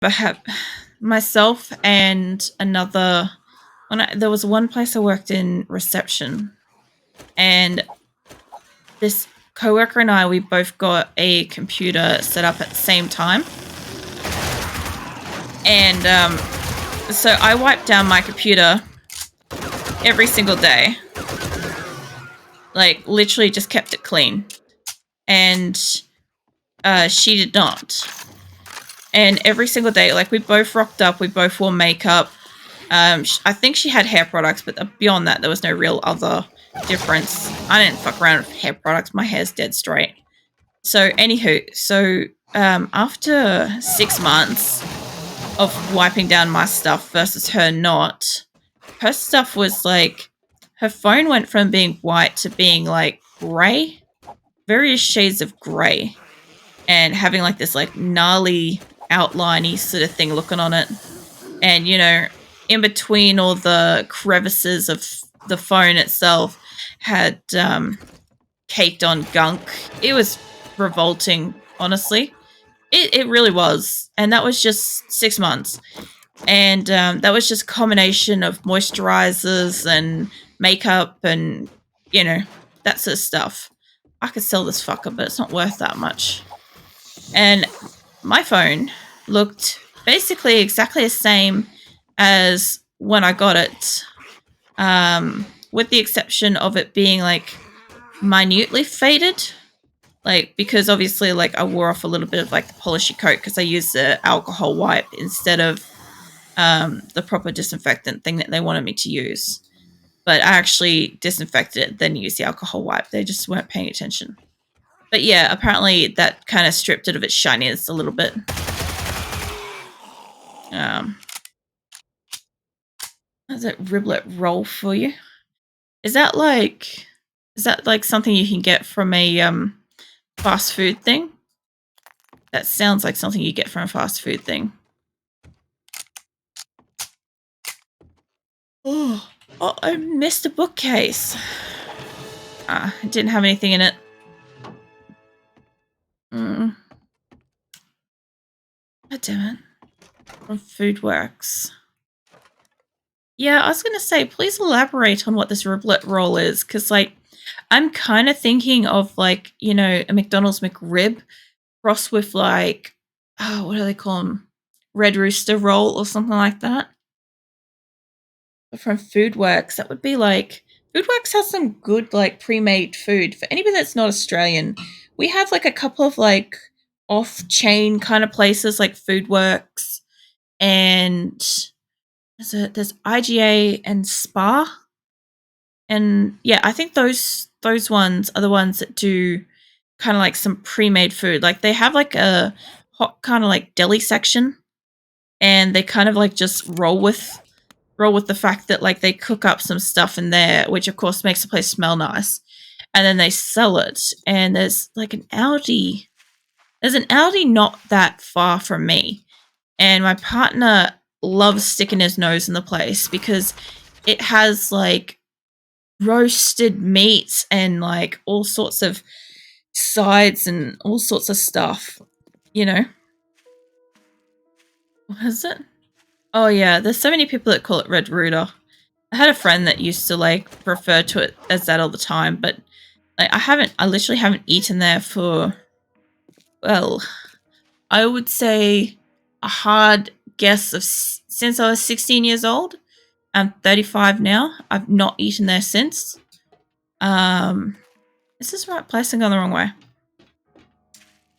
I have myself and another. There was one place I worked in reception, and this coworker and I, we both got a computer set up at the same time, and so I wiped down my computer every single day, like literally just kept it clean, and she did not. And every single day, like we both rocked up, we both wore makeup. I think she had hair products, but beyond that, there was no real other difference. I didn't fuck around with hair products. My hair's dead straight. So, anywho, after 6 months of wiping down my stuff versus her not, her stuff was like, her phone went from being white to being like grey, various shades of grey, and having like this like gnarly outliney sort of thing looking on it. And, you know, in between all the crevices of the phone itself had caked on gunk. It was revolting, honestly. It really was. And that was just 6 months. And that was just a combination of moisturizers and makeup and, you know, that sort of stuff. I could sell this fucker, but it's not worth that much. And my phone looked basically exactly the same as when I got it, with the exception of it being like minutely faded. Like, because obviously, like, I wore off a little bit of like the polishy coat because I used the alcohol wipe instead of the proper disinfectant thing that they wanted me to use. But I actually disinfected it, then used the alcohol wipe. They just weren't paying attention. But yeah, apparently that kind of stripped it of its shininess a little bit. How's that riblet roll for you? Is that like something you can get from a fast food thing? That sounds like something you get from a fast food thing. Oh, I missed a bookcase. It didn't have anything in it. God damn it. From Foodworks. Yeah, I was gonna say, please elaborate on what this riblet roll is, because like I'm kind of thinking of like, you know, a McDonald's McRib crossed with like, oh, what do they call them? Red Rooster roll or something like that. But from Foodworks, that would be like, Foodworks has some good like pre-made food. For anybody that's not Australian, we have like a couple of like off-chain kind of places like Foodworks, and there's IGA and Spa. And yeah, I think those ones are the ones that do kind of like some pre-made food. Like they have like a hot kind of like deli section, and they kind of like just roll with the fact that like they cook up some stuff in there, which of course makes the place smell nice, and then they sell it. And there's like an Aldi. There's an Aldi not that far from me, and my partner loves sticking his nose in the place because it has like roasted meats and like all sorts of sides and all sorts of stuff, you know. What is it? Oh yeah, there's so many people that call it Red Rooter. I had a friend that used to like refer to it as that all the time, but like I literally haven't eaten there for, well, I would say a hard guess of since I was 16 years old. I'm 35 now. I've not eaten there since. Is this the right place? I'm going the wrong way.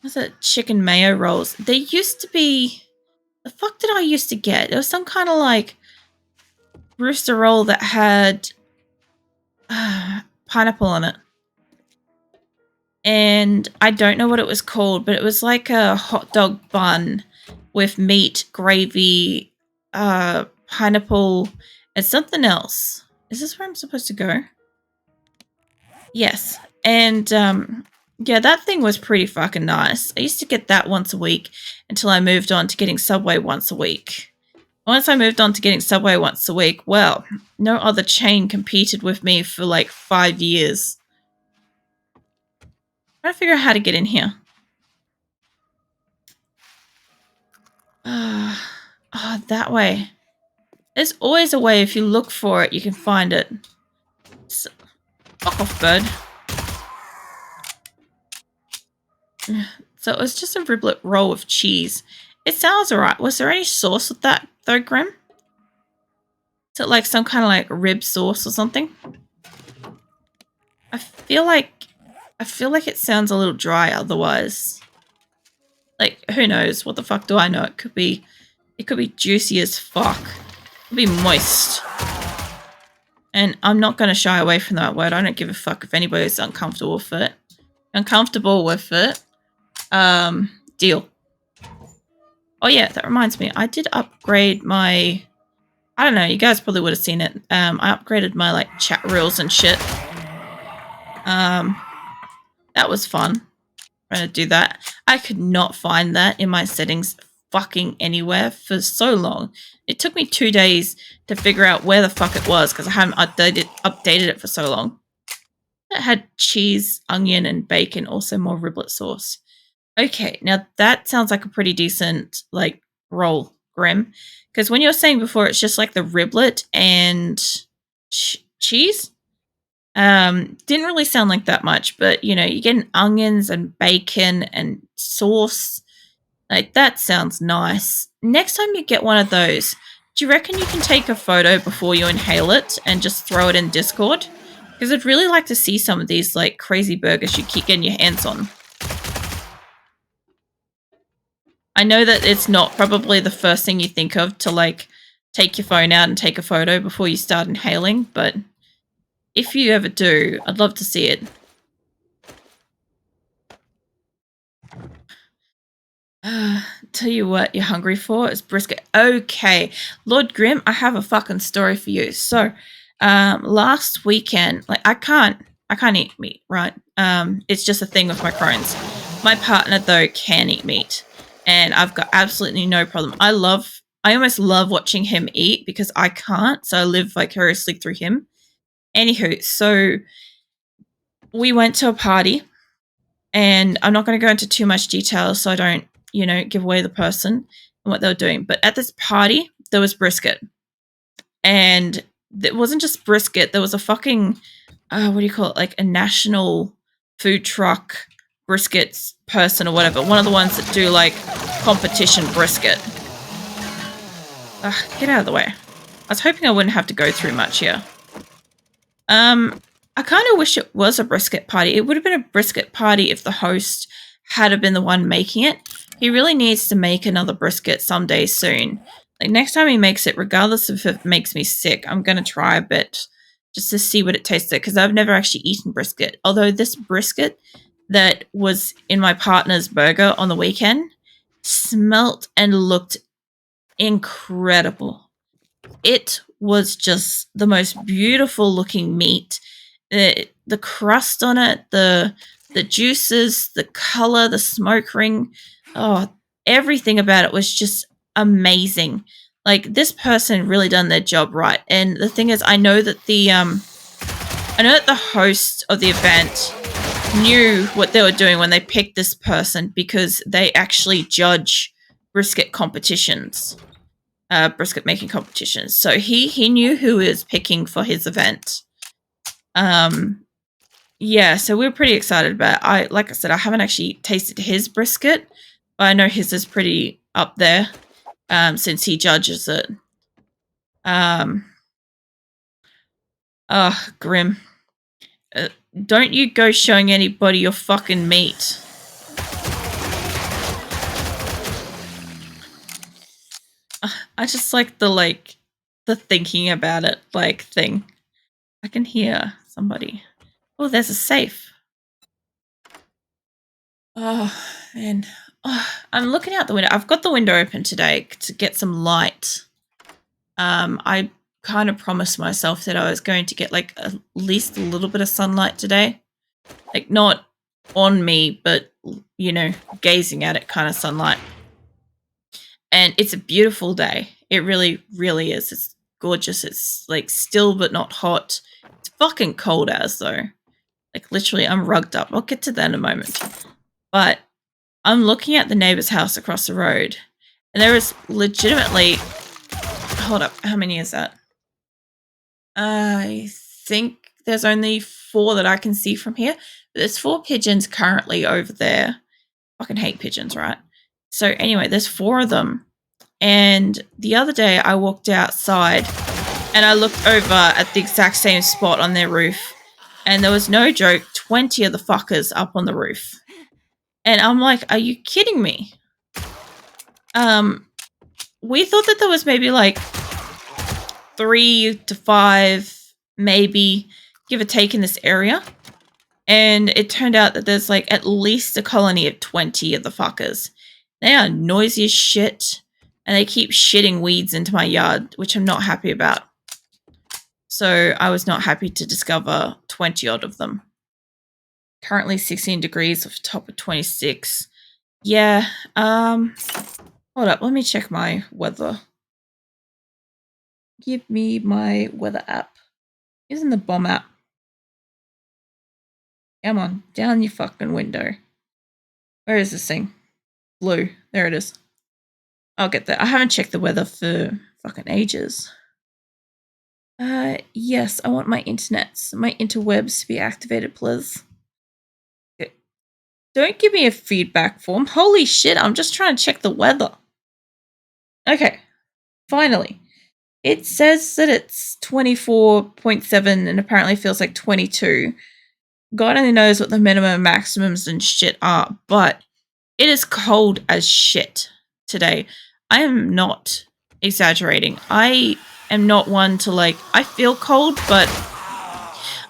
What's it? Chicken mayo rolls. They used to be, the fuck did I used to get? It was some kind of like rooster roll that had pineapple on it. And I don't know what it was called, but it was like a hot dog bun with meat, gravy, pineapple, and something else. Is this where I'm supposed to go? Yes. And yeah, that thing was pretty fucking nice. I used to get that once a week until I moved on to getting Subway once a week. Once I moved on to getting Subway once a week, well, no other chain competed with me for like 5 years. I'm trying to figure out how to get in here. That way. There's always a way. If you look for it, you can find it. Fuck off, bird. So it was just a riblet roll with cheese. It sounds alright. Was there any sauce with that, though, Grim? Is it like some kind of like rib sauce or something? I feel like it sounds a little dry otherwise. Like, who knows? What the fuck do I know? It could be juicy as fuck. It could be moist. And I'm not going to shy away from that word. I don't give a fuck if anybody's uncomfortable with it. Deal. Oh yeah, that reminds me. I did upgrade my... I don't know, you guys probably would have seen it. I upgraded my like chat rules and shit. That was fun. Trying to do that. I could not find that in my settings fucking anywhere for so long. It took me 2 days to figure out where the fuck it was because I hadn't updated it for so long. It had cheese, onion, and bacon, also more riblet sauce. Okay, now that sounds like a pretty decent like roll, Grim. Because when you were saying before, it's just like the riblet and cheese. Didn't really sound like that much, but you know, you're getting onions and bacon and sauce. Like that sounds nice. Next time you get one of those, do you reckon you can take a photo before you inhale it and just throw it in Discord? Because I'd really like to see some of these like crazy burgers you keep getting your hands on. I know that it's not probably the first thing you think of to like take your phone out and take a photo before you start inhaling, but if you ever do, I'd love to see it. Tell you what you're hungry for is brisket. Okay, Lord Grim, I have a fucking story for you. So, last weekend, like I can't eat meat, right? It's just a thing with my Crohn's. My partner though can eat meat, and I've got absolutely no problem. I almost love watching him eat because I can't, so I live vicariously through him. Anywho, so we went to a party, and I'm not going to go into too much detail so I don't, you know, give away the person and what they were doing. But at this party, there was brisket. And it wasn't just brisket. There was a fucking, what do you call it? Like a national food truck briskets person or whatever. One of the ones that do like competition brisket. Get out of the way. I was hoping I wouldn't have to go through much here. I kind of wish it was a brisket party. It would have been a brisket party if the host had been the one making it. He really needs to make another brisket someday soon. Like next time he makes it, regardless if it makes me sick, I'm going to try a bit just to see what it tastes like because I've never actually eaten brisket. Although this brisket that was in my partner's burger on the weekend smelt and looked incredible. It was just the most beautiful looking meat. The crust on it, the juices, the color, the smoke ring, everything about it was just amazing. Like this person really done their job right. And the thing is, I know that the host of the event knew what they were doing when they picked this person because they actually judge brisket competitions. Brisket making competitions. So he knew who he was picking for his event. Yeah, so we're pretty excited about it. Like I said, I haven't actually tasted his brisket, but I know his is pretty up there, since he judges it. Grim. Don't you go showing anybody your fucking meat. I just like the thinking about it, like, thing. I can hear somebody. Oh, there's a safe. Oh, man. Oh, I'm looking out the window. I've got the window open today to get some light. I kind of promised myself that I was going to get, like, at least a little bit of sunlight today. Like, not on me, but, you know, gazing at it kind of sunlight. And it's a beautiful day. It really, really is. It's gorgeous. It's, like, still but not hot. It's fucking cold as, though. Like, literally, I'm rugged up. I'll get to that in a moment. But I'm looking at the neighbor's house across the road, And there is legitimately... Hold up. How many is that? I think there's only 4 that I can see from here. There's 4 pigeons currently over there. Fucking hate pigeons, right? So anyway, there's 4 of them. And the other day I walked outside and I looked over at the exact same spot on their roof. And there was no joke, 20 of the fuckers up on the roof. And I'm like, are you kidding me? We thought that there was maybe like 3 to 5, maybe, give or take, in this area. And it turned out that there's like at least a colony of 20 of the fuckers. They are noisy as shit. And they keep shitting weeds into my yard, which I'm not happy about. So I was not happy to discover 20 odd of them. Currently 16 degrees off the top of 26. Yeah, hold up, let me check my weather. Give me my weather app. Isn't the bomb app? Come on, down your fucking window. Where is this thing? Blue. There it is. I'll get that. I haven't checked the weather for fucking ages. Yes, I want my interwebs to be activated, please. Okay. Don't give me a feedback form. Holy shit, I'm just trying to check the weather. Okay, finally. It says that it's 24.7 and apparently feels like 22. God only knows what the minimum and maximums and shit are, but it is cold as shit today. I am not exaggerating. I am not one to like, I feel cold, but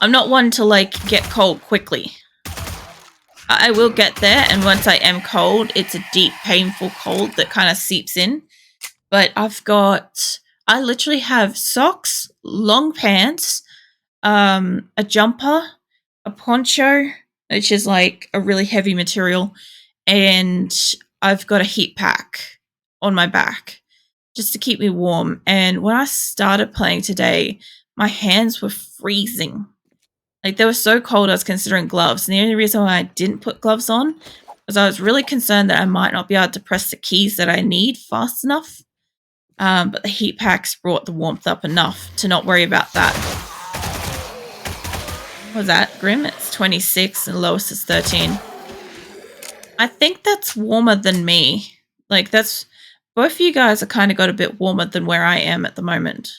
I'm not one to like get cold quickly. I will get there, and once I am cold, it's a deep, painful cold that kind of seeps in. But I literally have socks, long pants, a jumper, a poncho, which is like a really heavy material, and I've got a heat pack on my back just to keep me warm. And when I started playing today, my hands were freezing. Like, they were so cold I was considering gloves. And the only reason why I didn't put gloves on was I was really concerned that I might not be able to press the keys that I need fast enough. But the heat packs brought the warmth up enough to not worry about that. What was that, Grim? It's 26 and lowest is 13. I think that's warmer than me. Like, that's... Both of you guys are kind of got a bit warmer than where I am at the moment.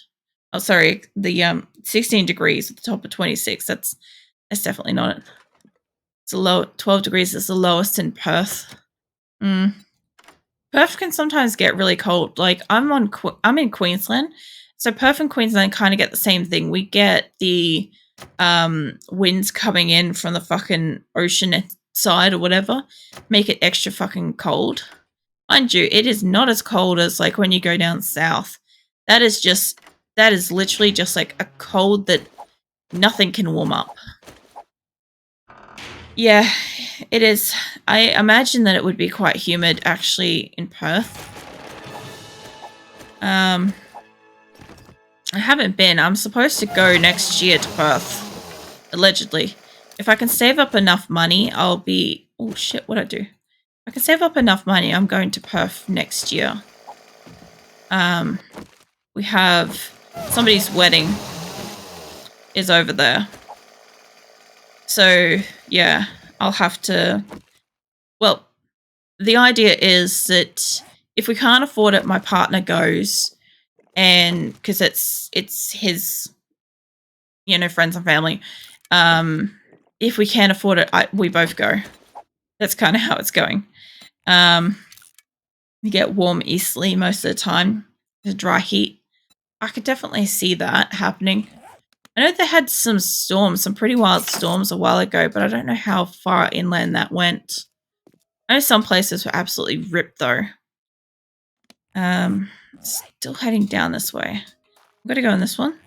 Oh, sorry. The 16 degrees at the top of 26. That's definitely not it. It's a low... 12 degrees is the lowest in Perth. Perth can sometimes get really cold. Like, I'm in Queensland, so Perth and Queensland kind of get the same thing. We get the winds coming in from the fucking ocean side or whatever, make it extra fucking cold. Mind you, it is not as cold as like when you go down south. That is literally just like a cold that nothing can warm up. Yeah, it is. I imagine that it would be quite humid, actually, in Perth. I haven't been. I'm supposed to go next year to Perth, allegedly. If I can save up enough money, I'll be... Oh, shit, what'd I do? If I can save up enough money, I'm going to Perth next year. We have... Somebody's wedding is over there. So, yeah, I'll have to... Well, the idea is that if we can't afford it, my partner goes, and because it's his, friends and family. If we can't afford it, we both go. That's kind of how it's going. We get warm easily most of the time. The dry heat. I could definitely see that happening. I know they had some storms, some pretty wild storms a while ago, but I don't know how far inland that went. I know some places were absolutely ripped, though. Still heading down this way. I'm going to go on this one.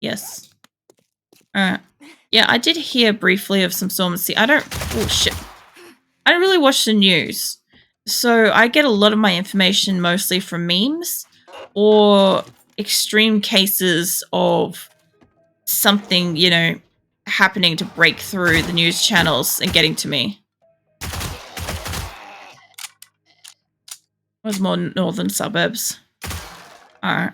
Yes. Alright. Yeah, I did hear briefly of some storms. See, oh shit. I don't really watch the news. So I get a lot of my information mostly from memes or extreme cases of something, happening to break through the news channels and getting to me. Was more northern suburbs. Alright.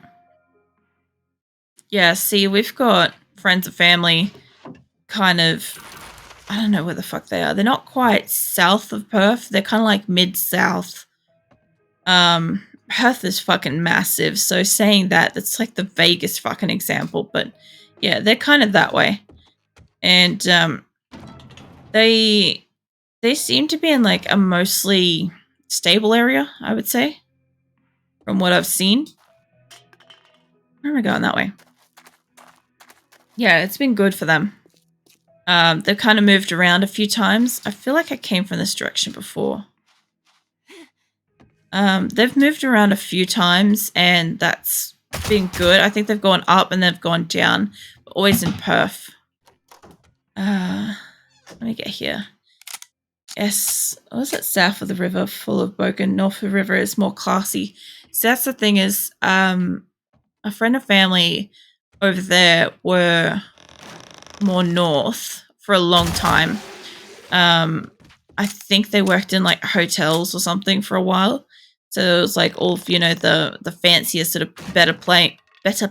Yeah, see, we've got friends and family kind of, I don't know where the fuck they are. They're not quite south of Perth. They're kind of like mid-south. Perth is fucking massive, so saying that, that's like the vaguest fucking example, but yeah, they're kind of that way. And they seem to be in like a mostly stable area, I would say, from what I've seen. Where am I going that way? Yeah, it's been good for them. They've kind of moved around a few times. I feel like I came from this direction before. They've moved around a few times, and that's been good. I think they've gone up and they've gone down, but always in Perth. Let me get here. Yes, what was it? South of the river, full of bogan. North of the river is more classy. So that's the thing is, a friend and family over there were more north for a long time. I think they worked in like hotels or something for a while. So it was like all of, the fancier sort of better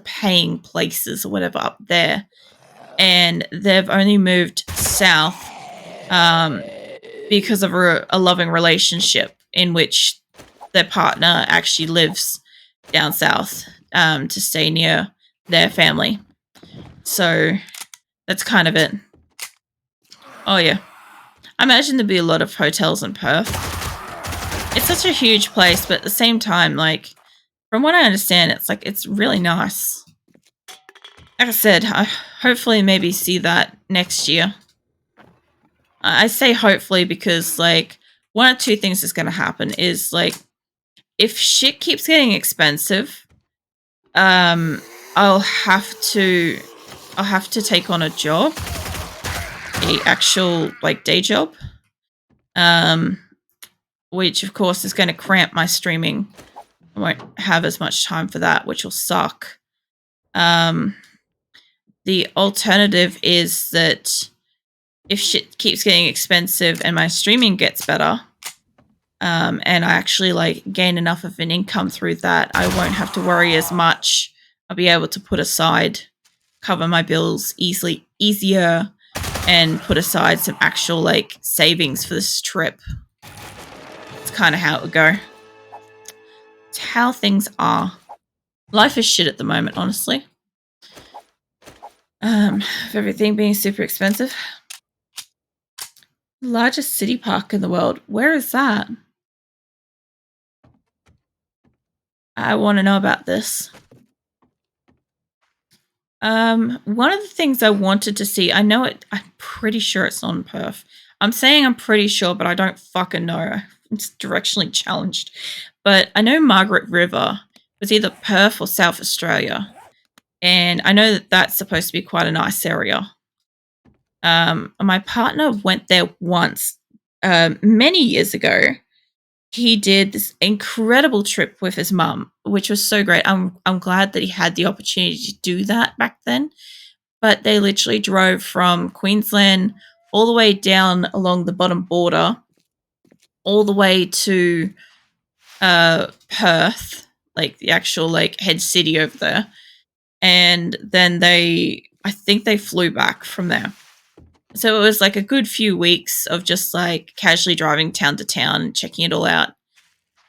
paying places or whatever up there. And they've only moved south because of a loving relationship in which their partner actually lives down south to stay near their family. So that's kind of it. Oh, yeah. I imagine there'd be a lot of hotels in Perth. It's such a huge place, but at the same time, like, from what I understand, it's really nice. Like I said, I hopefully maybe see that next year. I say hopefully because, like, one or two things is going to happen is, like, if shit keeps getting expensive, I'll have to take on a job, a actual like day job, which of course is going to cramp my streaming. I won't have as much time for that, which will suck. The alternative is that if shit keeps getting expensive and my streaming gets better, and I actually like gain enough of an income through that, I won't have to worry as much. I'll be able to put aside, cover my bills easier, and put aside some actual like savings for this trip. It's kind of how it would go. It's how things are. Life is shit at the moment, honestly. With everything being super expensive. Largest city park in the world. Where is that? I want to know about this. One of the things I wanted to see, I'm pretty sure it's not in Perth. I'm saying I'm pretty sure, but I don't fucking know. It's directionally challenged. But I know Margaret River was either Perth or South Australia. And I know that that's supposed to be quite a nice area. My partner went there once, many years ago. He did this incredible trip with his mum, which was so great. I'm glad that he had the opportunity to do that back then. But they literally drove from Queensland all the way down along the bottom border, all the way to Perth, like the actual like head city over there. And then I think they flew back from there. So it was like a good few weeks of just like casually driving town to town and checking it all out.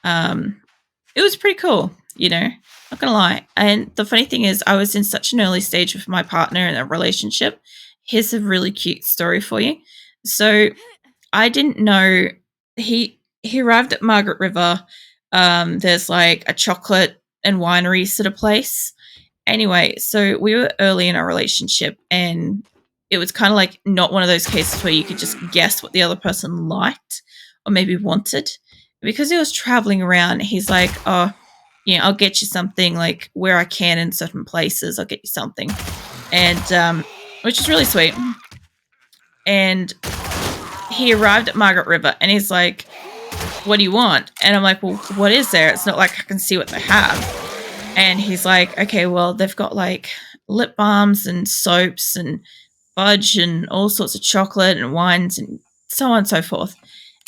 It was pretty cool, not gonna lie. And the funny thing is, I was in such an early stage with my partner in a relationship. Here's a really cute story for you. So I didn't know he arrived at Margaret River. There's like a chocolate and winery sort of place. Anyway, so we were early in our relationship, and it was kind of like not one of those cases where you could just guess what the other person liked or maybe wanted. Because he was traveling around, he's like, oh, I'll get you something like where I can in certain places. I'll get you something. And which is really sweet. And he arrived at Margaret River and he's like, what do you want? And I'm like, well, what is there? It's not like I can see what they have. And he's like, okay, well, they've got like lip balms and soaps and fudge and all sorts of chocolate and wines and so on and so forth.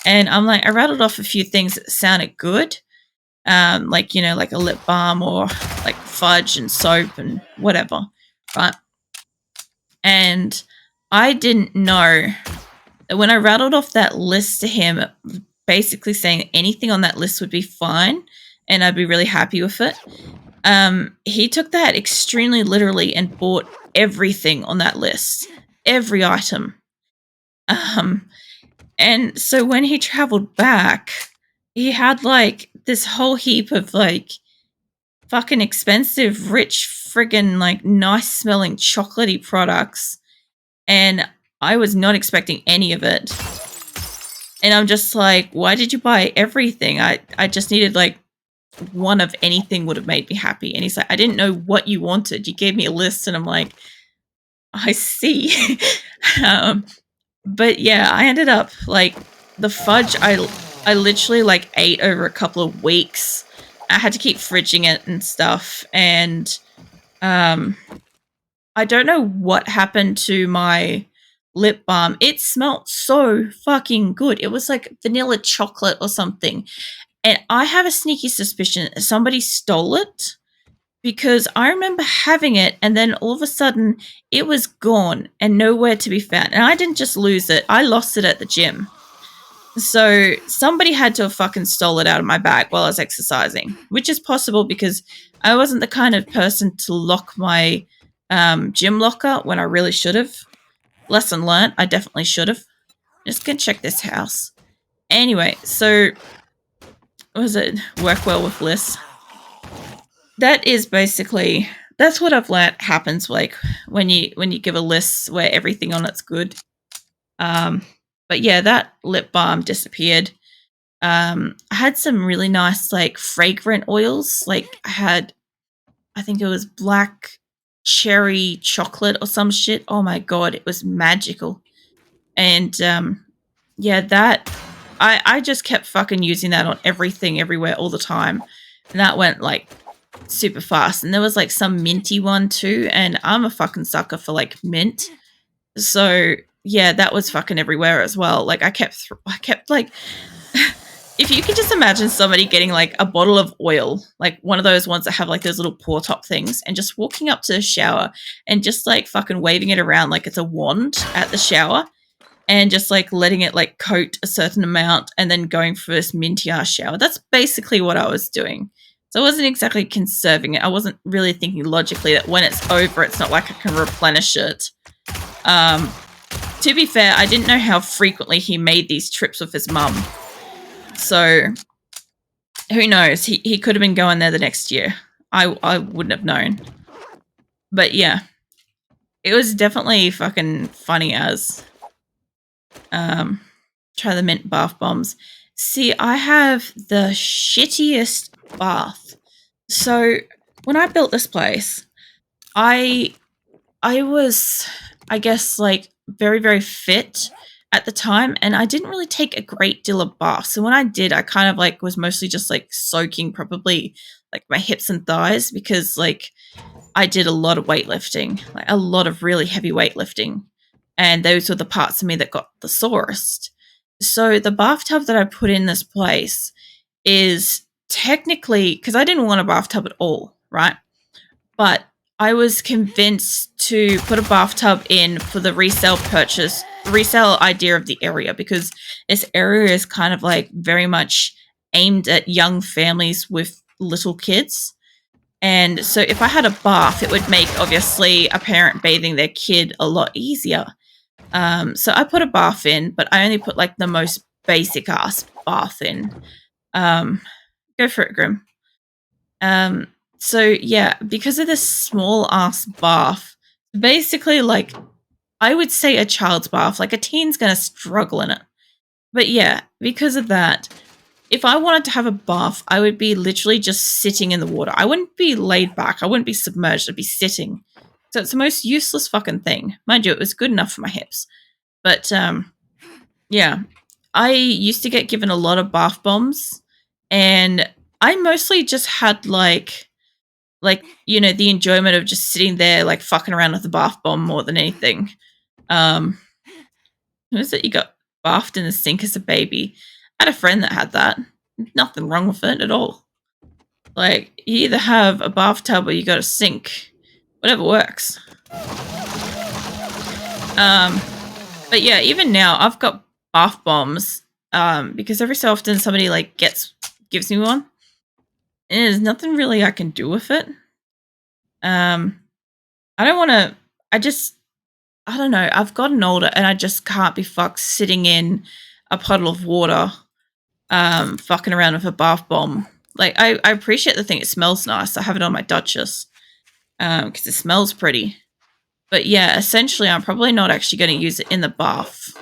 And I'm like, I rattled off a few things that sounded good. like like a lip balm or like fudge and soap and whatever, right? And I didn't know that when I rattled off that list to him, basically saying anything on that list would be fine and I'd be really happy with it. He took that extremely literally and bought everything on that list, every item. Um, and so when he traveled back, he had like this whole heap of like fucking expensive, rich, friggin' like nice smelling chocolatey products. And I was not expecting any of it. And I'm just like, why did you buy everything? I just needed like one of anything would have made me happy. And he's like, I didn't know what you wanted. You gave me a list. And I'm like, I see. um, but yeah, I ended up like the fudge. I literally like ate over a couple of weeks. I had to keep fridging it and stuff. And I don't know what happened to my lip balm. It smelled so fucking good. It was like vanilla chocolate or something. And I have a sneaky suspicion somebody stole it because I remember having it and then all of a sudden it was gone and nowhere to be found. And I didn't just lose it, I lost it at the gym. So somebody had to have fucking stole it out of my bag while I was exercising, which is possible because I wasn't the kind of person to lock my gym locker when I really should have. Lesson learned, I definitely should have. Just gonna check this house. Anyway, so was it work well with lists? That is basically that's what I've learned happens like when you give a list where everything on it's good. But yeah, that lip balm disappeared. I had some really nice like fragrant oils. Like I think it was black cherry chocolate or some shit. Oh my god, it was magical. And yeah, that I just kept fucking using that on everything, everywhere, all the time. And that went like super fast. And there was like some minty one too. And I'm a fucking sucker for like mint. So yeah, that was fucking everywhere as well. Like I kept like, if you could just imagine somebody getting like a bottle of oil, like one of those ones that have like those little pour top things, and just walking up to the shower and just like fucking waving it around like it's a wand at the shower and just like letting it like coat a certain amount and then going for this minty ass shower. That's basically what I was doing. So I wasn't exactly conserving it. I wasn't really thinking logically that when it's over, it's not like I can replenish it. To be fair, I didn't know how frequently he made these trips with his mum. So who knows? He could have been going there the next year. I wouldn't have known. But yeah, it was definitely fucking funny as. Try the mint bath bombs. See, I have the shittiest bath. So when I built this place, I was, I guess, like very, very fit at the time, and I didn't really take a great deal of bath. So when I did, I kind of like was mostly just like soaking probably like my hips and thighs because like I did a lot of weightlifting, like a lot of really heavy weightlifting. And those were the parts of me that got the sorest. So the bathtub that I put in this place is technically because I didn't want a bathtub at all, right? But I was convinced to put a bathtub in for the resale idea of the area because this area is kind of like very much aimed at young families with little kids. And so if I had a bath, it would make obviously a parent bathing their kid a lot easier. So I put a bath in, but I only put like the most basic ass bath in. Go for it, Grim. So yeah, because of this small ass bath, basically like I would say a child's bath, like a teen's gonna struggle in it. But yeah, because of that, if I wanted to have a bath, I would be literally just sitting in the water. I wouldn't be laid back. I wouldn't be submerged. I'd be sitting. So it's the most useless fucking thing. Mind you, it was good enough for my hips. But yeah, I used to get given a lot of bath bombs, and I mostly just had like the enjoyment of just sitting there like fucking around with the bath bomb more than anything. Who is it? You got bathed in the sink as a baby. I had a friend that had that. Nothing wrong with it at all. Like, you either have a bathtub or you got a sink. Whatever works. But yeah, even now I've got bath bombs because every so often somebody like gives me one, and there's nothing really I can do with it. I don't want to. I don't know. I've gotten older, and I just can't be fucked sitting in a puddle of water, fucking around with a bath bomb. Like, I appreciate the thing. It smells nice. I have it on my Duchess because it smells pretty. But yeah, essentially, I'm probably not actually going to use it in the bath.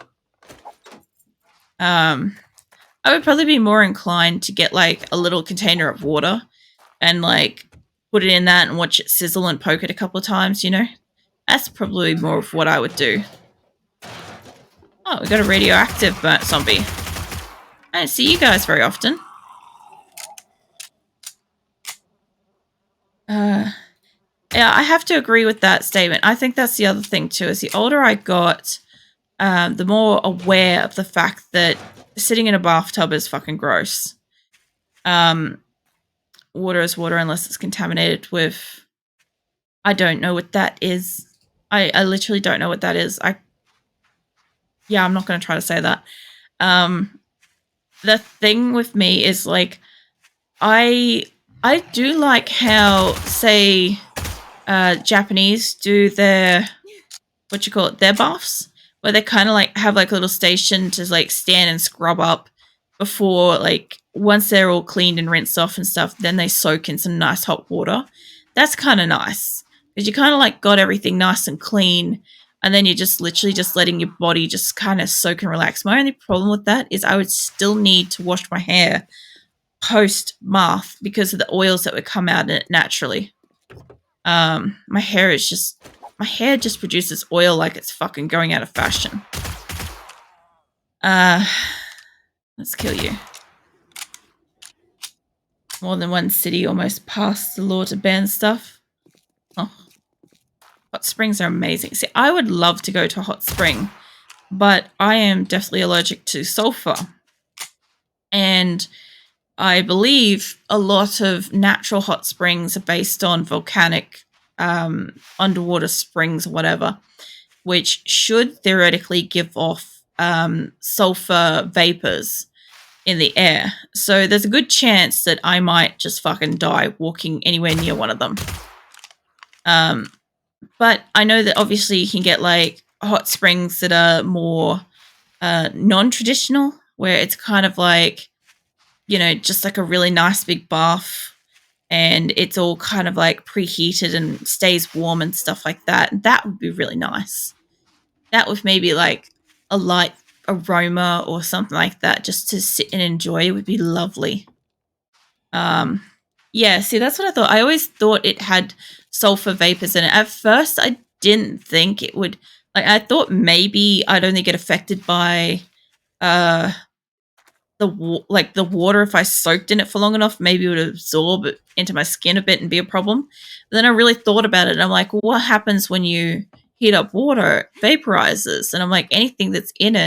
I would probably be more inclined to get like a little container of water and like put it in that and watch it sizzle and poke it a couple of times, you know? That's probably more of what I would do. Oh, we got a radioactive burnt zombie. I don't see you guys very often. Yeah, I have to agree with that statement. I think that's the other thing too, is the older I got, the more aware of the fact that sitting in a bathtub is fucking gross. Water is water unless it's contaminated with... I don't know what that is. I literally don't know what that is. Yeah, I'm not going to try to say that. The thing with me is, like, I do like how, say, Japanese do their, their baths, where they kind of like have like a little station to like stand and scrub up before, like, once they're all cleaned and rinsed off and stuff, then they soak in some nice hot water. That's kind of nice because you kind of like got everything nice and clean, and then you're just literally just letting your body just kind of soak and relax. My only problem with that is I would still need to wash my hair post bath because of the oils that would come out in it naturally. My hair just produces oil like it's fucking going out of fashion. Let's kill you. More than one city almost passed the law to ban stuff. Oh. Hot springs are amazing. See, I would love to go to a hot spring, but I am definitely allergic to sulfur. And I believe a lot of natural hot springs are based on volcanic underwater springs or whatever, which should theoretically give off sulfur vapors in the air. So there's a good chance that I might just fucking die walking anywhere near one of them. But I know that obviously you can get like hot springs that are more non-traditional, where it's kind of like, you know, just like a really nice big bath and it's all kind of like preheated and stays warm and stuff like that. That would be really nice. That with maybe like a light aroma or something like that just to sit and enjoy would be lovely. Yeah, see, that's what I thought. I always thought it had sulfur vapors in it. At first, I didn't think it would. Like, I thought maybe I'd only get affected by the water if I soaked in it for long enough. Maybe it would absorb it into my skin a bit and be a problem. But then I really thought about it, and I'm like, well, what happens when you heat up water? It vaporizes, and I'm like, anything that's in it